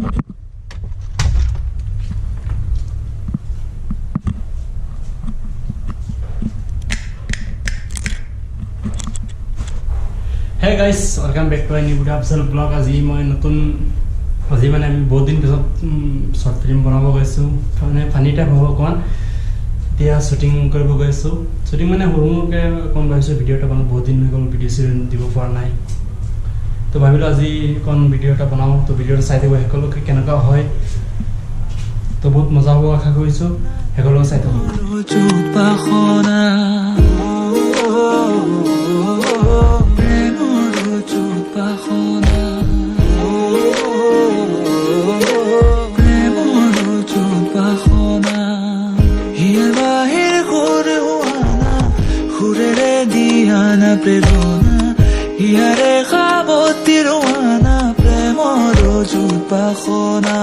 Hey guys, welcome back to a new video vlog. আজি মই নতুন আজি মানে আমি বহুত দিন পিছত শৰ্ট ফিল্ম বনাব গৈছো মানে ফানি টাইপ হ'ব অকণমান এতিয়া শ্বুটিং কৰিব গৈছো শ্বুটিং মানে সৰু সৰুকৈ অকণ ভাবিছোঁ ভিডিঅ' এটা বনাওঁ বহুত দিন হৈ গ'ল ভিডিঅ' চিডিঅ' দিব পৰা নাই তো ভাবিলোঁ আজি অকণ ভিডিঅ' এটা বনাওঁ তো ভিডিঅ'টো চাই থাকিব সকলোকে কেনেকুৱা হয় তো বহুত মজা হ'ব আশা কৰিছোঁ সকলোকে চাই থাকক প্ৰেৰণা ইয়াৰে খাবতিৰ ৱানা প্ৰেমৰ জুপাখনা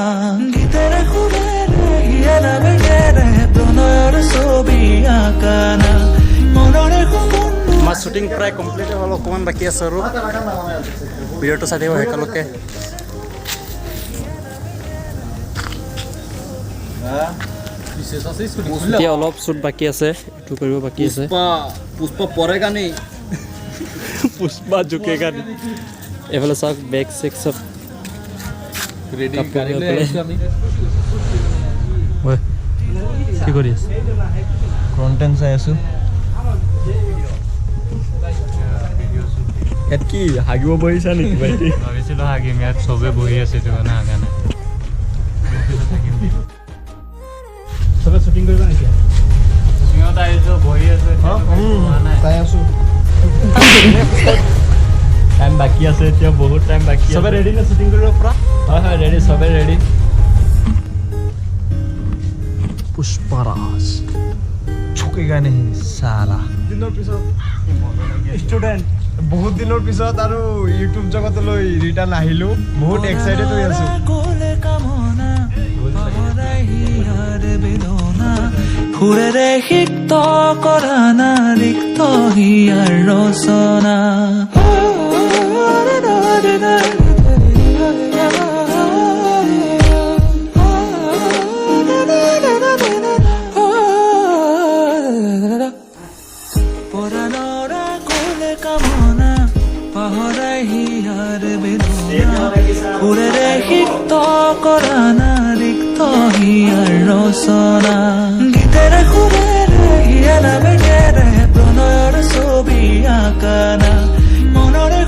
গীতেৰে খুবেৰে ইয়াৰা বেগেৰে প্ৰণয়ৰ ছবি আঁকানা মনৰে সপোন আমাৰ শ্বুটিং প্ৰায় কমপ্লিট হ'ল অকণমান বাকী আছে আৰু ভিডিঅ'টো চাই থাকিব একেলগে এতিয়া অলপ শ্বুট বাকী আছে এইটো কৰিব বাকী আছে পুষ্পা পৰেগা নেই পুষ্পা ঝুকেগা এফালে চাওক বেগ চেক চব ৰেডি গাড়ী লৈ আহিছোঁ আমি কি কৰি আছে কণ্টেণ্ট চাই আছোঁ ইয়াত কি হাগিব বহিছা নেকি ভাইটি ভাবিছিলোঁ হাগিম ইয়াত চবে বহি আছে এইটো কাৰণে হাগা নাই চবে শ্বুটিং কৰিব নেকি সিহঁত আহিছোঁ বহি আছে চাই আছোঁ টাইম বাকী আছে এতিয়া বহুত টাইম বাকী চবে ৰেডি নে শ্বুটিং কৰিব পৰা হয় হয় ৰেডি চবে ৰেডি পুষ্পাৰাজ ঝুকেগা নেই সালা দিনৰ পিছত ষ্টুডেণ্ট বহুত দিনৰ পিছত আৰু ইউটিউব জগতলৈ ৰিটাৰ্ণ আহিলোঁ বহুত এক্সাইটেড হৈ আছোঁ সুৰেৰে সিক্ত কৰা না ৰিক্ত হিয়াৰ ৰচনা পৰাণৰা কোলে কামনা পাহৰাই হিয়াৰ বেদনা সুৰেৰে সিক্ত কৰা না ৰিক্ত হিয়াৰ ৰচনা গীতেৰে সুৰেৰে হিয়ালা বেগেৰে প্ৰণয়ৰ ছবি আঁকানা মনৰে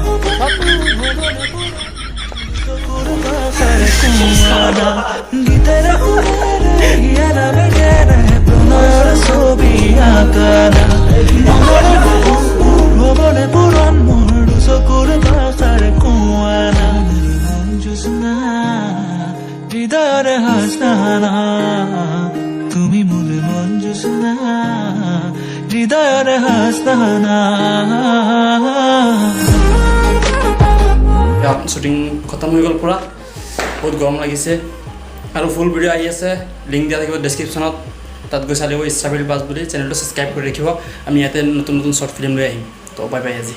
গীতেৰে সুৰেৰে হিয়ালা বেগেৰে প্ৰণয়ৰ ছবি আঁকানা মনৰে ভৱনে পুৰণ মোৰ চকুৰ ভাষাৰ কোৱানা জোৎস্না হৃদয়ৰে হাসনা তুমি মোৰ মন জোৎস্না হৃদয়ৰে হাসনা শ্বুটিং খতম হৈ গ'ল পূৰা বহুত গৰম লাগিছে আৰু ফুল ভিডিঅ' আহি আছে লিংক দিয়া থাকিব ডেছক্ৰিপশ্যনত তাত গৈ চাই দিব ইচ্ছাবিল বাছ বুলি চেনেলটো ছাবস্ক্ৰাইব কৰি ৰাখিব আমি ইয়াতে নতুন নতুন শ্বৰ্ট ফিল্ম লৈ আহিম তো বাই বাই আজি